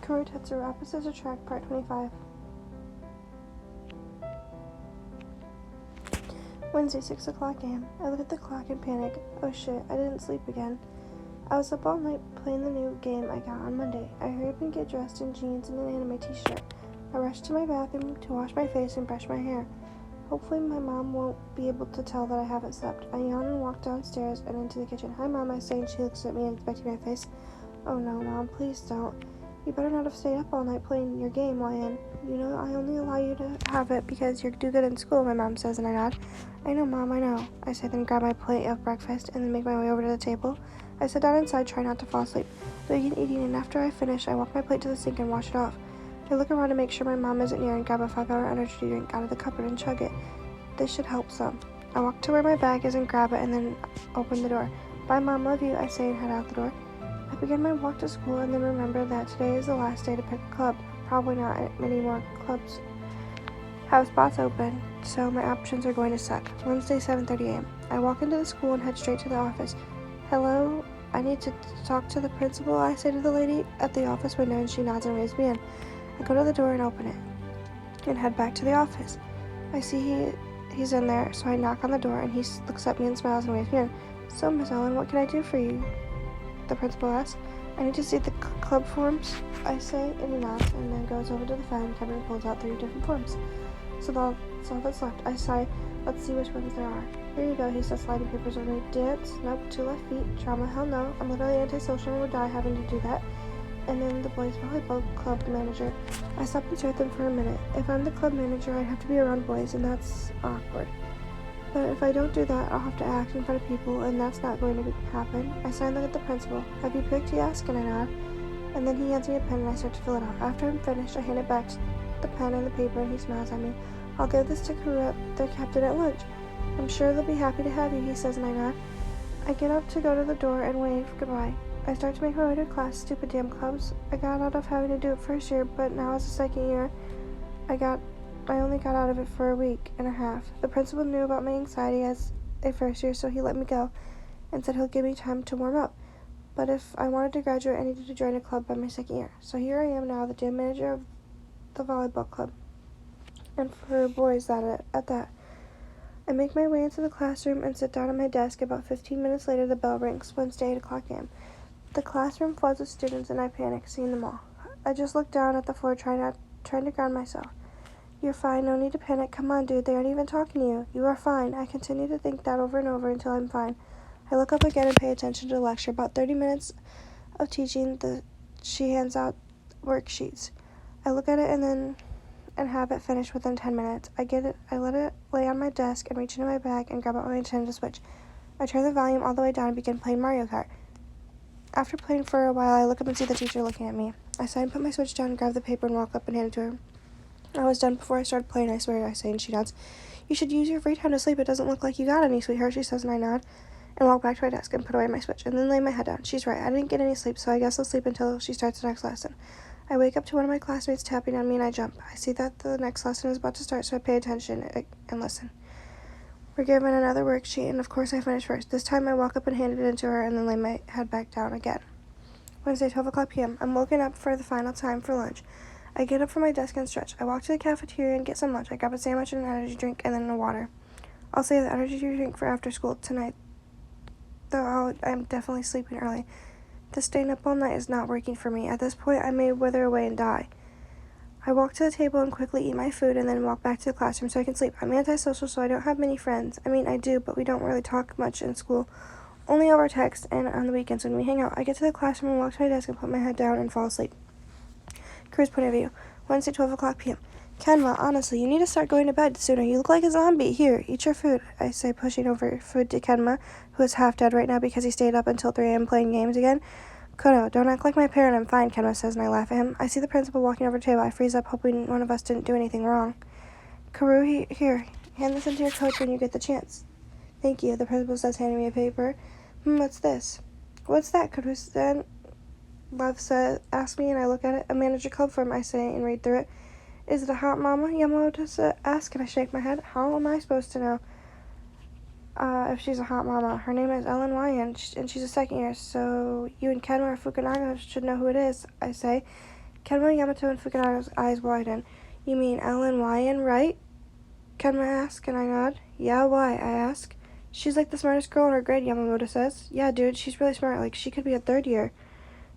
Kuroo Tetsuro, Opposites Attract, Part 25. Wednesday, 6 o'clock a.m. I look at the clock and panic. Oh shit, I didn't sleep again. I was up all night playing the new game I got on Monday. I hurry up and get dressed in jeans and an anime t-shirt. I rush to my bathroom to wash my face and brush my hair. Hopefully my mom won't be able to tell that I haven't slept. I yawn and walk downstairs and into the kitchen. Hi Mom, I say, and she looks at me inspecting my face. Oh no, Mom, please don't. You better not have stayed up all night playing your game, Lion. You know I only allow you to have it because you do good in school, my mom says, and I nod. I know, Mom, I know. I say, then grab my plate of breakfast and then make my way over to the table. I sit down inside, try not to fall asleep. I begin eating, and after I finish, I walk my plate to the sink and wash it off. I look around to make sure my mom isn't near and grab a 5-hour energy drink out of the cupboard and chug it. This should help some. I walk to where my bag is and grab it and then open the door. Bye, Mom, love you, I say and head out the door. I begin my walk to school and then remember that today is the last day to pick a club. Probably not many more clubs have spots open, so my options are going to suck. Wednesday, 7:30 a.m. I walk into the school and head straight to the office. Hello, I need to talk to the principal, I say to the lady at the office window, and she nods and waves me in. I go to the door and open it and head back to the office. I see he's in there, so I knock on the door and he looks at me and smiles and waves me in. So, Miss Ellen, what can I do for you? The principal asks. I need to see the club forms, I say, and he nods and then goes over to the filing cabinet and pulls out 3 different forms. So that's all that's left. I sigh. Let's see which ones there are. Here you go, he says, sliding papers over. Dance? Nope. 2 left feet. Drama? Hell no. I'm literally antisocial and would die having to do that. And then the boys' volleyball club manager. I stop and stare at them for a minute. If I'm the club manager, I'd have to be around boys, and that's awkward. But if I don't do that, I'll have to act in front of people, and that's not going to happen. I sigh and look at the principal. Have you picked? He asks, and I nod. And then he hands me a pen, and I start to fill it out. After I'm finished, I hand it back to the pen and the paper, and he smiles at me. I'll give this to Kuroo, their captain, at lunch. I'm sure they'll be happy to have you, he says, and I nod. I get up to go to the door and wave goodbye. I start to make my way to class. Stupid damn clubs. I got out of having to do it first year, but now as a second year, I only got out of it for a week and a half. The principal knew about my anxiety as a first year, so he let me go and said he'll give me time to warm up. But if I wanted to graduate, I needed to join a club by my second year. So here I am now, the gym manager of the volleyball club. And for boys at that. I make my way into the classroom and sit down at my desk. About 15 minutes later, the bell rings. Wednesday, 8 o'clock a.m. The classroom floods with students, and I panic, seeing them all. I just look down at the floor, trying to ground myself. You're fine, no need to panic. Come on, dude, they aren't even talking to you. You are fine. I continue to think that over and over until I'm fine. I look up again and pay attention to the lecture. About 30 minutes of teaching, she hands out worksheets. I look at it and have it finished within 10 minutes. I let it lay on my desk and reach into my bag and grab out my Nintendo Switch. I turn the volume all the way down and begin playing Mario Kart. After playing for a while, I look up and see the teacher looking at me. I sigh and put my Switch down and grab the paper and walk up and hand it to her. I was done before I started playing, I swear, I say, and she nods. You should use your free time to sleep. It doesn't look like you got any, sweetheart, she says, and I nod and walk back to my desk and put away my Switch and then lay my head down. She's right. I didn't get any sleep, so I guess I'll sleep until she starts the next lesson. I wake up to one of my classmates tapping on me, and I jump. I see that the next lesson is about to start, so I pay attention and listen. We're given another worksheet, and of course I finish first. This time I walk up and hand it in to her and then lay my head back down again. Wednesday, 12 o'clock p.m. I'm woken up for the final time for lunch. I get up from my desk and stretch. I walk to the cafeteria and get some lunch. I grab a sandwich and an energy drink and then a water. I'll save the energy drink for after school tonight, though I'm definitely sleeping early. This staying up all night is not working for me. At this point, I may wither away and die. I walk to the table and quickly eat my food and then walk back to the classroom so I can sleep. I'm antisocial, so I don't have many friends. I mean, I do, but we don't really talk much in school. Only over text and on the weekends when we hang out. I get to the classroom and walk to my desk and put my head down and fall asleep. Kuroo's point of view. Wednesday, 12 o'clock p.m. Kenma, honestly, you need to start going to bed sooner. You look like a zombie. Here, eat your food, I say, pushing over food to Kenma, who is half dead right now because he stayed up until 3 a.m. playing games again. Kuroo, don't act like my parent. I'm fine, Kenma says, and I laugh at him. I see the principal walking over to the table. I freeze up, hoping one of us didn't do anything wrong. Kuroo, here, hand this into your coach when you get the chance. Thank you, the principal says, handing me a paper. What's this? What's that, Kuroo then? Love asks me, and I look at it. A manager club form, I say, and read through it. Is it a hot mama? Yamamoto asks, and I shake my head. How am I supposed to know if she's a hot mama? Her name is Ellen Ryan, and she's a second year, so you and Kenma or Fukunaga should know who it is, I say. Kenma, Yamato, and Fukunaga's eyes widen. You mean Ellen, right? Kenma asks, and I nod. Yeah, why? I ask. She's like the smartest girl in her grade, Yamamoto says. Yeah, dude, she's really smart. Like, she could be a third year,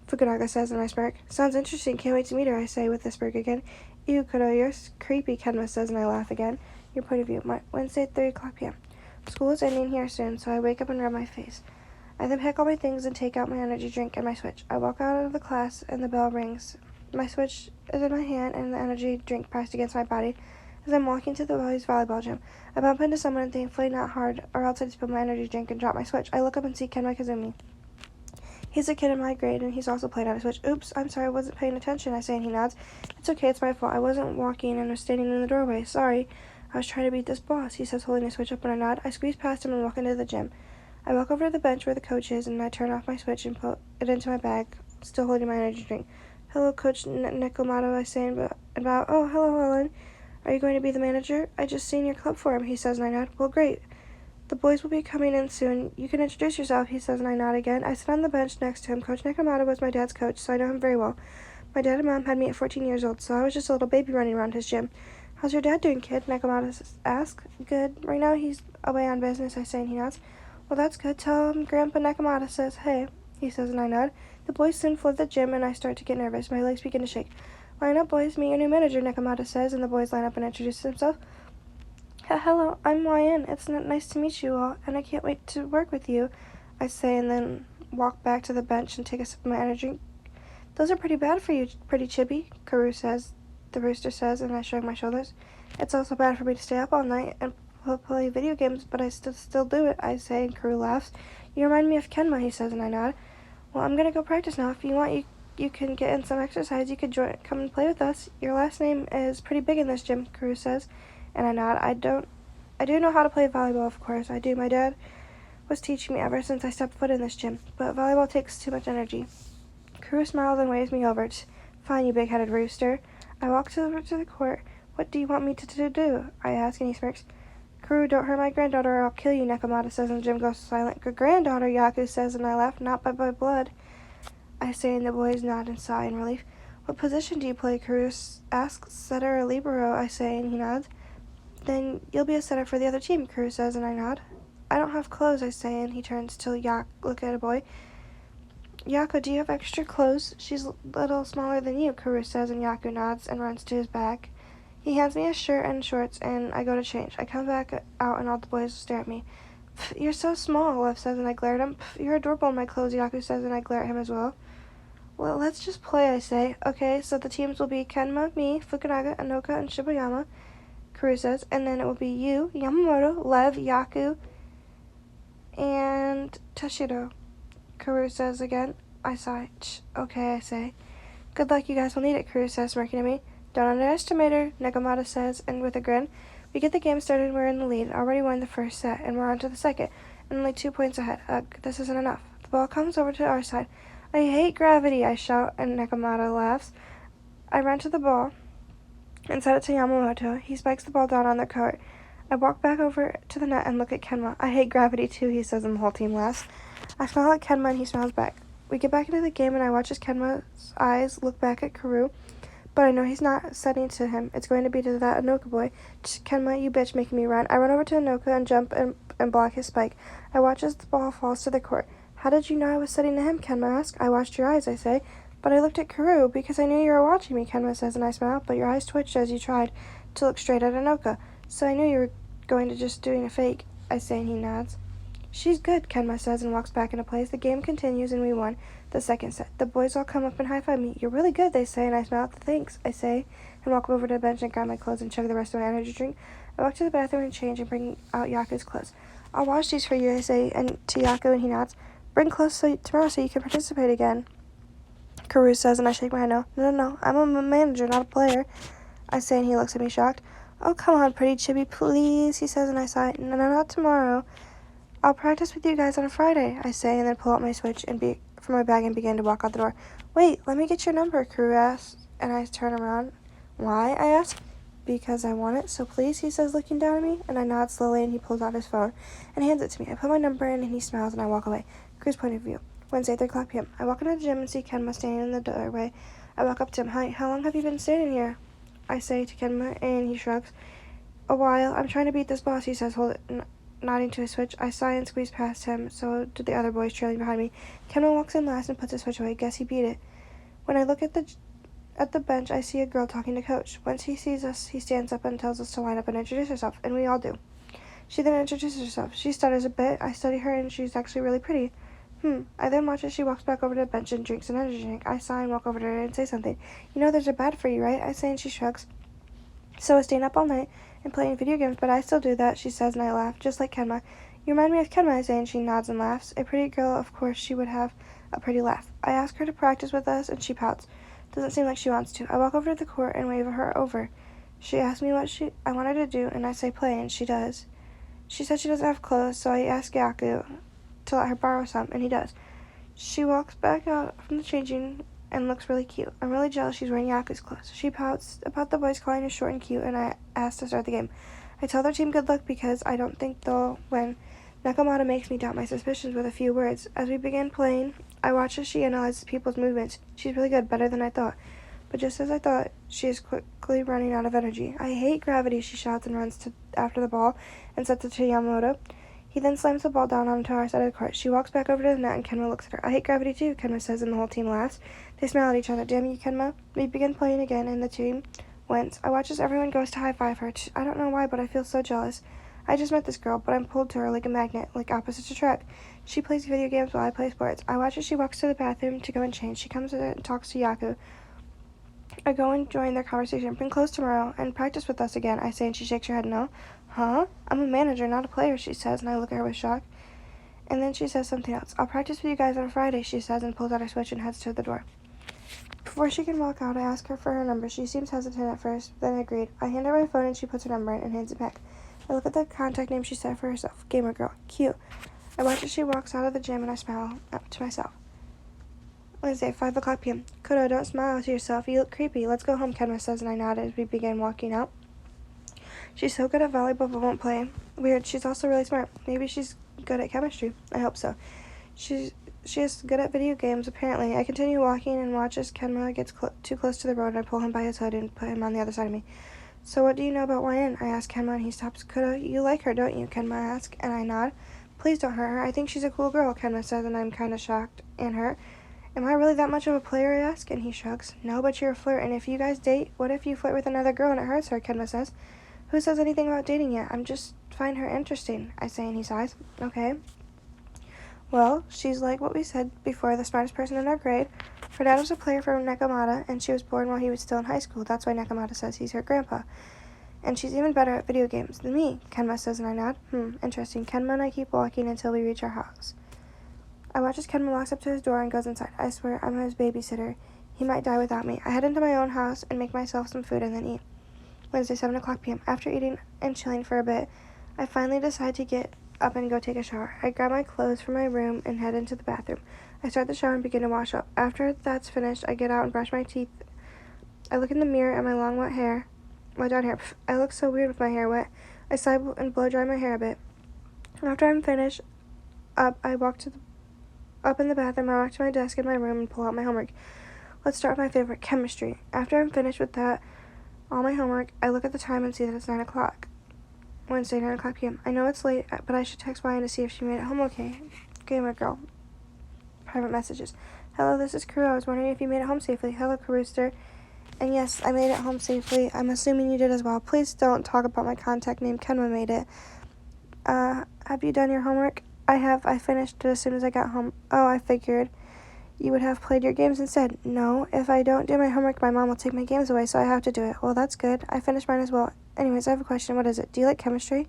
Fukunaga says, and I smirk. Sounds interesting. Can't wait to meet her, I say with a smirk again. Ew, Kuroo, you're creepy, Kenma says, and I laugh again. Your point of view. Wednesday at 3 o'clock p.m. School is ending here soon, so I wake up and rub my face. I then pack all my things and take out my energy drink and my Switch. I walk out of the class, and the bell rings. My Switch is in my hand, and the energy drink pressed against my body. As I'm walking to the boys' volleyball gym, I bump into someone and thankfully not hard, or else I'd spill my energy drink and drop my Switch. I look up and see Kenma Kazumi. He's a kid in my grade, and he's also playing on a Switch. Oops, I'm sorry, I wasn't paying attention, I say, and he nods. It's okay, it's my fault. I wasn't walking and was standing in the doorway. Sorry. I was trying to beat this boss, he says, holding his Switch up, and I nod. I squeeze past him and walk into the gym. I walk over to the bench where the coach is, and I turn off my Switch and put it into my bag, still holding my energy drink. Hello, Coach Nekomato, I say, about, oh, hello, Ellen. Are you going to be the manager? I just seen your club for him, he says, and I nod. Well, great. The boys will be coming in soon. You can introduce yourself, he says, and I nod again. I sit on the bench next to him. Coach Nekomato was my dad's coach, so I know him very well. My dad and mom had me at 14 years old, so I was just a little baby running around his gym. How's your dad doing, kid? Nekomato asks. Good. Right now he's away on business, I say, and he nods. Well, that's good. Tell him Grandpa Nekomato says, hey, he says, and I nod. The boys soon flood the gym, and I start to get nervous. My legs begin to shake. Line up, boys. Meet your new manager, Nekomato says, and the boys line up and introduce themselves. Hello, I'm YN. It's nice to meet you all, and I can't wait to work with you, I say, and then walk back to the bench and take a sip of my energy. Those are pretty bad for you, pretty chibi, Kuroo says, the rooster says, and I shrug my shoulders. It's also bad for me to stay up all night and play video games, but I still do it, I say, and Kuroo laughs. You remind me of Kenma, he says, and I nod. Well, I'm gonna go practice now. If you want, you can get in some exercise. You could come and play with us. Your last name is pretty big in this gym, Kuroo says. And I nod. I do know how to play volleyball, of course. I do. My dad was teaching me ever since I stepped foot in this gym. But volleyball takes too much energy. Kuroo smiles and waves me over. Fine, you big-headed rooster. I walk over to the court. What do you want me to do? I ask, and he smirks. Kuroo, don't hurt my granddaughter or I'll kill you, Nekomato says, and the gym goes silent. Granddaughter, Yaku says, and I laugh. Not by blood, I say, and the boys nod and sigh in relief. What position do you play, Kuroo asks. Setter or libero, I say, and he nods. Then you'll be a setter for the other team, Kuroo says, and I nod. I don't have clothes, I say, and he turns to look at a boy. Yaku, do you have extra clothes? She's a little smaller than you, Kuroo says, and Yaku nods and runs to his bag. He hands me a shirt and shorts, and I go to change. I come back out, and all the boys stare at me. You're so small, Lev says, and I glare at him. You're adorable in my clothes, Yaku says, and I glare at him as well. Well, let's just play, I say. Okay, so the teams will be Kenma, me, Fukunaga, Anoka, and Shibayama, Kuroo says, and then it will be you, Yamamoto, Lev, Yaku, and Toshiro, Kuroo says again. I sigh. Okay, I say. Good luck, you guys will need it, Kuroo says, smirking at me. Don't underestimate her, Nekomato says, and with a grin. We get the game started and we're in the lead, already won the first set, and we're on to the second, and only 2 points ahead. Ugh, this isn't enough. The ball comes over to our side. I hate gravity, I shout, and Nekomato laughs. I run to the ball and set it to Yamamoto. He spikes the ball down on the court. I walk back over to the net and look at Kenma. I hate gravity too, he says, and the whole team laughs. I smile at Kenma and he smiles back. We get back into the game and I watch as Kenma's eyes look back at Kuroo, but I know he's not setting to him. It's going to be to that Anoka boy. Kenma, you bitch, making me run. I run over to Anoka and jump and block his spike. I watch as the ball falls to the court. How did you know I was setting to him, Kenma asks. I watched your eyes, I say. But I looked at Kuroo because I knew you were watching me, Kenma says, and I smile, but your eyes twitched as you tried to look straight at Anoka. So I knew you were going to just doing a fake, I say, and he nods. She's good, Kenma says, and walks back into place. The game continues, and we won the second set. The boys all come up and high-five me. You're really good, they say, and I smile. Thanks, I say, and walk over to the bench and grab my clothes and chug the rest of my energy drink. I walk to the bathroom and change and bring out Yaku's clothes. I'll wash these for you, I say, and to Yaku, and he nods. Bring clothes tomorrow so you can participate again, Kuroo says, and I shake my head no. No, I'm a manager, not a player, I say, and he looks at me shocked. Oh, come on, pretty chibi, please, he says, and I sigh. No, not tomorrow. I'll practice with you guys on a Friday, I say, and then pull out my Switch from my bag and begin to walk out the door. Wait, let me get your number, Kuroo asks, and I turn around. Why, I ask. Because I want it, so please, he says, looking down at me, and I nod slowly, and he pulls out his phone and hands it to me. I put my number in, and he smiles, and I walk away. Kuroo's point of view. Wednesday, 3 o'clock p.m. I walk into the gym and see Kenma standing in the doorway. I walk up to him. Hi, how long have you been standing here? I say to Kenma, and he shrugs. A while. I'm trying to beat this boss, he says, nodding to his switch. I sigh and squeeze past him, so do the other boys trailing behind me. Kenma walks in last and puts his switch away. Guess he beat it. When I look at the bench, I see a girl talking to Coach. Once he sees us, he stands up and tells us to line up and introduce herself, and we all do. She then introduces herself. She stutters a bit. I study her, and she's actually really pretty. I then watch as she walks back over to the bench and drinks an energy drink. I sigh and walk over to her and say something. You know there's a bad for you, right? I say, and she shrugs. So is staying up all night and playing video games, but I still do that, she says, and I laugh, just like Kenma. You remind me of Kenma, I say, and she nods and laughs. A pretty girl, of course, she would have a pretty laugh. I ask her to practice with us, and she pouts. Doesn't seem like she wants to. I walk over to the court and wave her over. She asks me what I want her to do, and I say play, and she does. She said she doesn't have clothes, so I ask Yaku to let her borrow some, and he does. She walks back out from the changing and looks really cute. I'm really jealous she's wearing Yaku's clothes. She pouts about the boys calling her short and cute, and I ask to start the game. I tell their team good luck because I don't think they'll win. Nakamata makes me doubt my suspicions with a few words. As we begin playing, I watch as she analyzes people's movements. She's really good, better than I thought. But just as I thought, she is quickly running out of energy. I hate gravity, she shouts and runs after the ball and sets it to Yamamoto. He then slams the ball down onto our side of the court. She walks back over to the net and Kenma looks at her. I hate gravity too, Kenma says, and the whole team laughs. They smile at each other. Damn you, Kenma. We begin playing again and the team wins. I watch as everyone goes to high-five her. I don't know why, but I feel so jealous. I just met this girl, but I'm pulled to her like a magnet, like opposites attract. She plays video games while I play sports. I watch as she walks to the bathroom to go and change. She comes in and talks to Yaku. I go and join their conversation. Bring clothes tomorrow and practice with us again, I say, and she shakes her head no. Huh? I'm a manager, not a player, she says, and I look at her with shock. And then she says something else. I'll practice with you guys on Friday, she says, and pulls out her switch and heads to the door. Before she can walk out, I ask her for her number. She seems hesitant at first, then agreed. I hand her my phone and she puts her number in and hands it back. I look at the contact name she set for herself. Gamer girl. Cute. I watch as she walks out of the gym and I smile up to myself. Wednesday, 5 o'clock p.m. Kuroo, don't smile to yourself. You look creepy. Let's go home, Kenma says, and I nod as we begin walking out. She's so good at volleyball but won't play. Weird. She's also really smart. Maybe she's good at chemistry. I hope so. She is good at video games, apparently. I continue walking and watch as Kenma gets too close to the road, and I pull him by his hood and put him on the other side of me. So what do you know about YN? I ask Kenma, and he stops. Kuroo, you like her, don't you? Kenma asks, and I nod. Please don't hurt her. I think she's a cool girl, Kenma says, and I'm kind of shocked and hurt. Am I really that much of a player, I ask? And he shrugs. No, but you're a flirt, and if you guys date, what if you flirt with another girl and it hurts her, Kenma says. Who says anything about dating yet? I'm just find her interesting, I say, and he sighs. Okay. Well, she's like what we said before, the smartest person in our grade. Her dad was a player for Nakamata, and she was born while he was still in high school. That's why Nakamata says he's her grandpa. And she's even better at video games than me, Kenma says, and I nod. Interesting. Kenma and I keep walking until we reach our house. I watch as Kenma walks up to his door and goes inside. I swear I'm his babysitter. He might die without me. I head into my own house and make myself some food and then eat. Wednesday, 7 o'clock p.m. After eating and chilling for a bit, I finally decide to get up and go take a shower. I grab my clothes from my room and head into the bathroom. I start the shower and begin to wash up. After that's finished, I get out and brush my teeth. I look in the mirror at my long wet down hair. I look so weird with my hair wet. I sigh and blow dry my hair a bit. After I'm finished up, up in the bathroom, I walk to my desk in my room and pull out my homework. Let's start with my favorite, chemistry. After I'm finished with all my homework, I look at the time and see that it's 9 o'clock. Wednesday, 9 o'clock p.m. I know it's late, but I should text Ryan to see if she made it home okay. Gamer girl. Private messages. Hello, this is Kuroo. I was wondering if you made it home safely. Hello, Karooster. And yes, I made it home safely. I'm assuming you did as well. Please don't talk about my contact name. Kenma made it. Have you done your homework? I have. I finished it as soon as I got home. Oh, I figured you would have played your games instead. No, if I don't do my homework, my mom will take my games away, so I have to do it. Well, that's good. I finished mine as well. Anyways, I have a question. What is it? Do you like chemistry?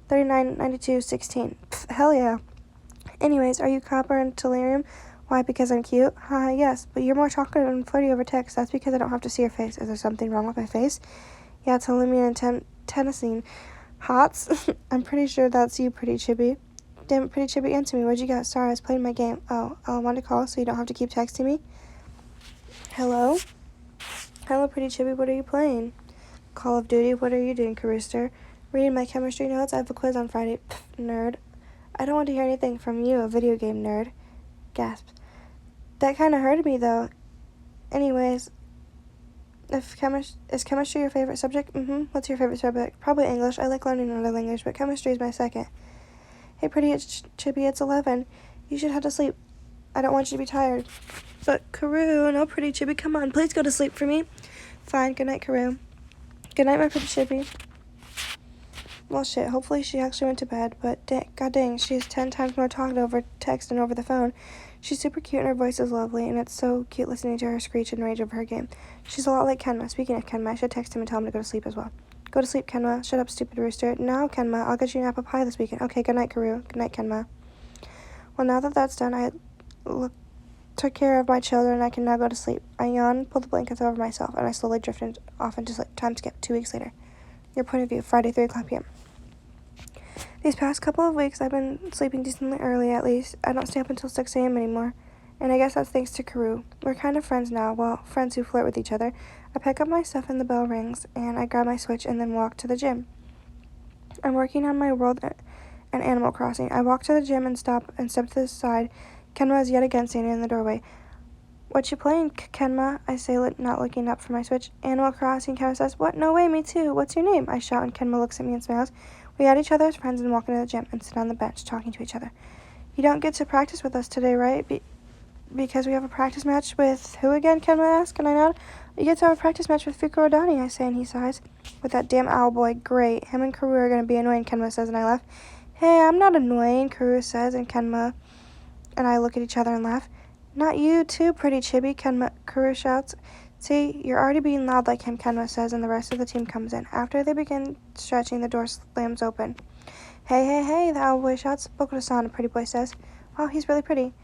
39, 92, 16. Pfft, hell yeah. Anyways, are you copper and tellurium? Why, because I'm cute? Haha, yes, but you're more talkative and flirty over text. That's because I don't have to see your face. Is there something wrong with my face? Yeah, it's aluminum and tennessine. Hots? I'm pretty sure that's you, Pretty Chibi. Damn it, Pretty Chibi, answer me. Where'd you go? Sorry, I was playing my game. Oh, I wanted to call so you don't have to keep texting me? Hello? Hello, Pretty Chibi, what are you playing? Call of Duty, what are you doing, Karooster? Reading my chemistry notes. I have a quiz on Friday. Pfft, nerd. I don't want to hear anything from you, a video game nerd. Gasps. That kind of hurted me, though. Anyways, is chemistry your favorite subject? What's your favorite subject? Probably English. I like learning another language, but chemistry is my second. Hey, pretty, it's Chibi, it's 11. You should head to sleep. I don't want you to be tired. But, Kuroo, no, pretty Chibi, come on, please go to sleep for me. Fine, good night, Kuroo. Good night, my pretty Chibi. Well, shit, hopefully she actually went to bed, but god dang, she has 10 times more talked over text and over the phone. She's super cute and her voice is lovely, and it's so cute listening to her screech and rage over her game. She's a lot like Kenma. Speaking of Kenma, I should text him and tell him to go to sleep as well. Go to sleep, Kenma. Shut up, stupid rooster. No, Kenma, I'll get you an apple pie this weekend. Okay, good night, Kuroo. Good night, Kenma. Well, now that that's done, I took care of my children, and I can now go to sleep. I yawned, pulled the blankets over myself, and I slowly drifted off into sleep. Time skip, 2 weeks later. Your point of view, Friday, 3 o'clock p.m. These past couple of weeks, I've been sleeping decently early, at least. I don't stay up until 6 a.m. anymore. And I guess that's thanks to Kuroo. We're kind of friends now, well, friends who flirt with each other. I pick up my stuff and the bell rings, and I grab my Switch and then walk to the gym. I'm working on my World and Animal Crossing. I walk to the gym and step to the side. Kenma is yet again standing in the doorway. What you playing, Kenma? I say, not looking up from my Switch. Animal Crossing, Kenma says. What? No way, me too. What's your name? I shout, and Kenma looks at me and smiles. We add each other as friends and walk into the gym and sit on the bench talking to each other. You don't get to practice with us today, right? Because we have a practice match with who again, Kenma asks, and I nod. You get to have a practice match with Fukurodani, I say, and he sighs. With that damn owl boy, great. Him and Kuroo are going to be annoying, Kenma says, and I laugh. Hey, I'm not annoying, Kuroo says, and Kenma and I look at each other and laugh. Not you, too, pretty chibi, Kuroo shouts. See, you're already being loud like him, Kenma says, and the rest of the team comes in. After they begin stretching, the door slams open. Hey, the owl boy shouts. Bokuto-san, a pretty boy says. Wow, he's really pretty.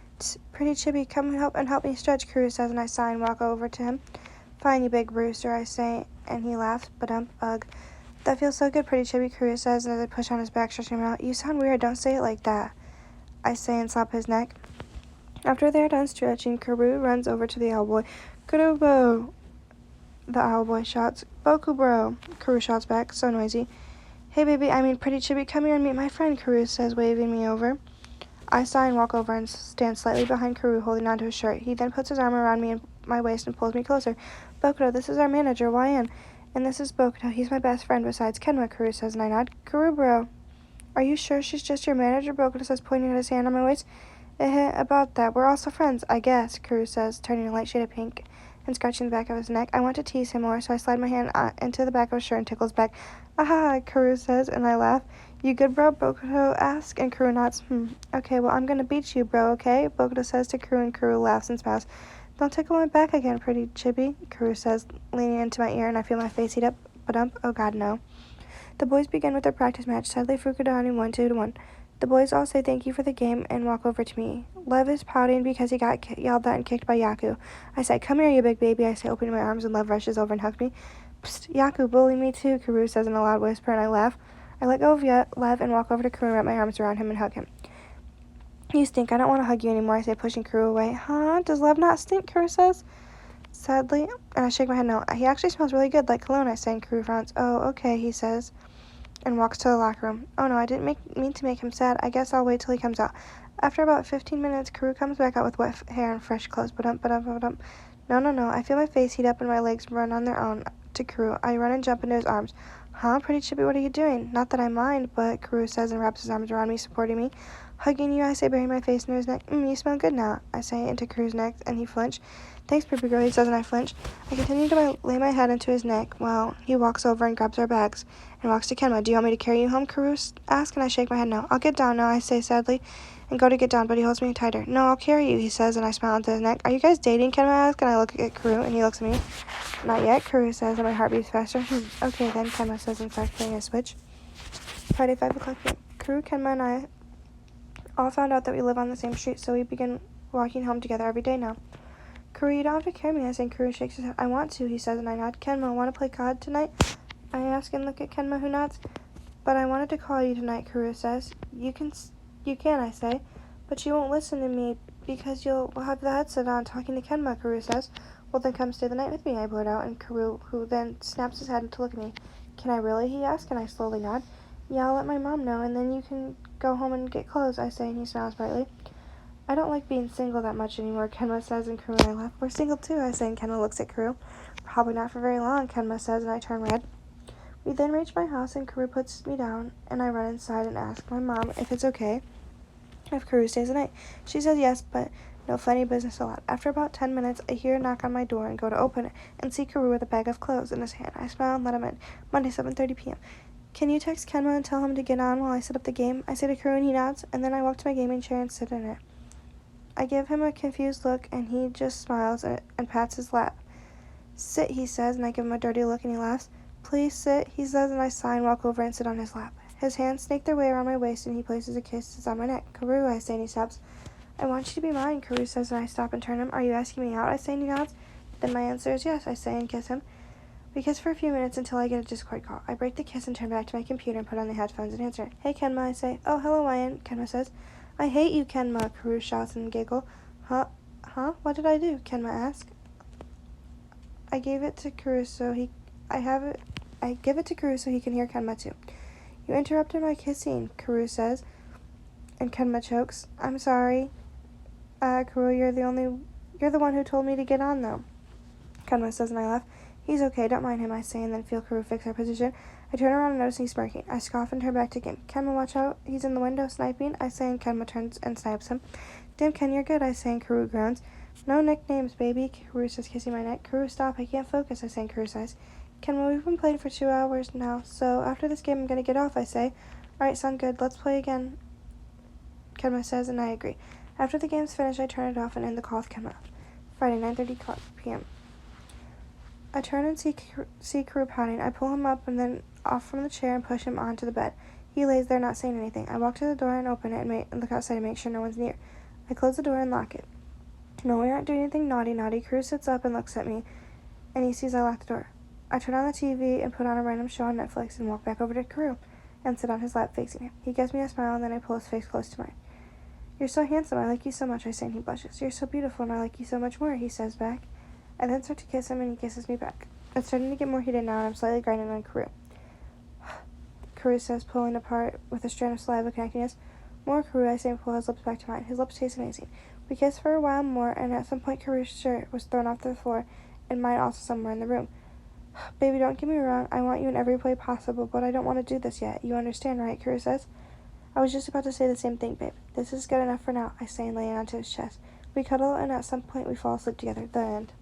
Pretty chibi, come and help me stretch, Kuroo says, and I sigh and walk over to him. Fine, you big rooster, I say, and he laughs, ugh. That feels so good, pretty chibi, Kuroo says, as I push on his back, stretching him out. You sound weird, don't say it like that, I say, and slap his neck. After they are done stretching, Kuroo runs over to the owl boy. Kurobo, the owl boy shouts. Boku bro, Kuroo shouts back, so noisy. Hey baby, pretty chibi, come here and meet my friend, Kuroo says, waving me over. I sigh and walk over and stand slightly behind Kuroo, holding onto his shirt. He then puts his arm around me and my waist and pulls me closer. Bokuto, this is our manager, YN. And this is Bokuto, he's my best friend besides Kenma, Kuroo says, and I nod. Kuroo bro, are you sure she's just your manager? Bokuto says, pointing at his hand on my waist. About that, we're also friends, I guess, Kuroo says, turning a light shade of pink and scratching the back of his neck. I want to tease him more, so I slide my hand into the back of his shirt and tickle his back. Aha, Kuroo says, and I laugh. You good, bro? Bokuto asks, and Kuroo nods. Okay, well, I'm gonna beat you, bro, okay? Bokuto says to Kuroo, and Kuroo laughs and smiles. Don't tickle my back again, pretty chibi, Kuroo says, leaning into my ear, and I feel my face heat up. Oh god, no. The boys begin with their practice match. Sadly, Fukurodani won 2-1. The boys all say thank you for the game and walk over to me. Lev is pouting because he got yelled at and kicked by Yaku. I say, come here, you big baby, I say, opening my arms, and Lev rushes over and hugs me. Psst, Yaku, bully me too, Kuroo says in a loud whisper, and I laugh. I let go of Lev and walk over to Kuroo and wrap my arms around him and hug him. You stink, I don't want to hug you anymore, I say, pushing Kuroo away. Huh? Does Lev not stink, Kuroo says. Sadly, and I shake my head no. He actually smells really good, like cologne, I say, and Kuroo frowns. Oh, okay, he says, and walks to the locker room. Oh no, I didn't mean to make him sad. I guess I'll wait till he comes out. After about 15 minutes, Kuroo comes back out with wet hair and fresh clothes. No. I feel my face heat up and my legs run on their own to Kuroo. I run and jump into his arms. Huh, pretty chibi, what are you doing? Not that I mind, but Kuroo says and wraps his arms around me, supporting me. Hugging you, I say, burying my face into his neck. You smell good now, I say into Kuroo's neck, and he flinch. Thanks, baby girl, he says, and I flinch. I continue to lay my head into his neck. Well, he walks over and grabs our bags and walks to Kenma. Do you want me to carry you home, Kuroo asks, and I shake my head no. I'll get down now, I say sadly, and go to get down, but he holds me tighter. No, I'll carry you, he says, and I smile into his neck. Are you guys dating, Kenma asks, and I look at Kuroo, and he looks at me. Not yet, Kuroo says, and my heart beats faster. Okay then, Kenma says, and starts playing a Switch. Friday, 5 o'clock p.m. Kuroo, Kenma, and I all found out that we live on the same street, so we begin walking home together every day now. Kuroo, you don't have to carry me, I say, and Kuroo shakes his head. I want to, he says, and I nod. Kenma, want to play COD tonight? I ask and look at Kenma, who nods. But I wanted to call you tonight, Kuroo says. You can, I say, but you won't listen to me because you'll have the headset on talking to Kenma, Kuroo says. Well, then come stay the night with me, I blurt out, and Kuroo, who then snaps his head to look at me. Can I really, he asks, and I slowly nod. Yeah, I'll let my mom know, and then you can go home and get clothes, I say, and he smiles brightly. I don't like being single that much anymore, Kenma says, and Kuroo and I laugh. We're single too, I say, and Kenma looks at Kuroo. Probably not for very long, Kenma says, and I turn red. We then reach my house, and Kuroo puts me down, and I run inside and ask my mom if it's okay if Kuroo stays the night. She says yes, but no funny business allowed. After about 10 minutes, I hear a knock on my door and go to open it and see Kuroo with a bag of clothes in his hand. I smile and let him in. Monday, 7:30 p.m. Can you text Kenma and tell him to get on while I set up the game? I say to Kuroo and he nods, and then I walk to my gaming chair and sit in it. I give him a confused look, and he just smiles and pats his lap. Sit, he says, and I give him a dirty look, and he laughs. Please sit, he says, and I sigh and walk over and sit on his lap. His hands snake their way around my waist, and he places a kiss on my neck. Kuroo, I say, and he stops. I want you to be mine, Kuroo says, and I stop and turn him. Are you asking me out? I say, and he nods. Then my answer is yes, I say, and kiss him. We kiss for a few minutes until I get a Discord call. I break the kiss and turn back to my computer and put on the headphones and answer. Hey, Kenma, I say. Oh, hello, Ryan, Kenma says. I hate you, Kenma, Kuroo shouts and giggle. Huh? What did I do? Kenma asks. I give it to Kuroo so he can hear Kenma too. You interrupted my kissing, Kuroo says, and Kenma chokes. I'm sorry. Kuroo, you're the one who told me to get on though. Kenma says, and I laugh. He's okay, don't mind him, I say, and then feel Kuroo fix our position. I turn around and notice he's smirking. I scoff and turn back to Kim. Kenma, watch out. He's in the window sniping, I say, and Kenma turns and snipes him. Damn, Ken, you're good, I say, and Kuroo groans. No nicknames, baby, Kuroo says, kissing my neck. Kuroo, stop, I can't focus, I say, and Kuroo sighs. Kenma, we've been playing for 2 hours now, so after this game I'm gonna get off, I say. Alright, sound good, let's play again, Kenma says, and I agree. After the game's finished, I turn it off and end the call with Kenma. Friday, 9:30 p.m. I turn and see Kuroo pouting. I pull him up and then off from the chair and push him onto the bed. He lays there not saying anything. I walk to the door and open it and look outside and make sure no one's near. I close the door and lock it. No, we aren't doing anything naughty. Kuroo sits up and looks at me, and he sees I locked the door. I turn on the TV and put on a random show on Netflix and walk back over to Kuroo and sit on his lap facing him. He gives me a smile and then I pull his face close to mine. You're so handsome, I like you so much, I say, and he blushes. You're so beautiful and I like you so much more, he says back. I then start to kiss him and he kisses me back. It's starting to get more heated now and I'm slightly grinding on Kuroo. Kuroo says, pulling apart with a strand of saliva connecting us. More Kuroo, I say, and pull his lips back to mine. His lips taste amazing. We kiss for a while more, and at some point Kuroo's shirt was thrown off the floor and mine also somewhere in the room. Baby, don't get me wrong, I want you in every way possible, but I don't want to do this yet. You understand, right? Kuroo says. I was just about to say the same thing, babe. This is good enough for now, I say, and lay onto his chest. We cuddle, and at some point we fall asleep together. The end.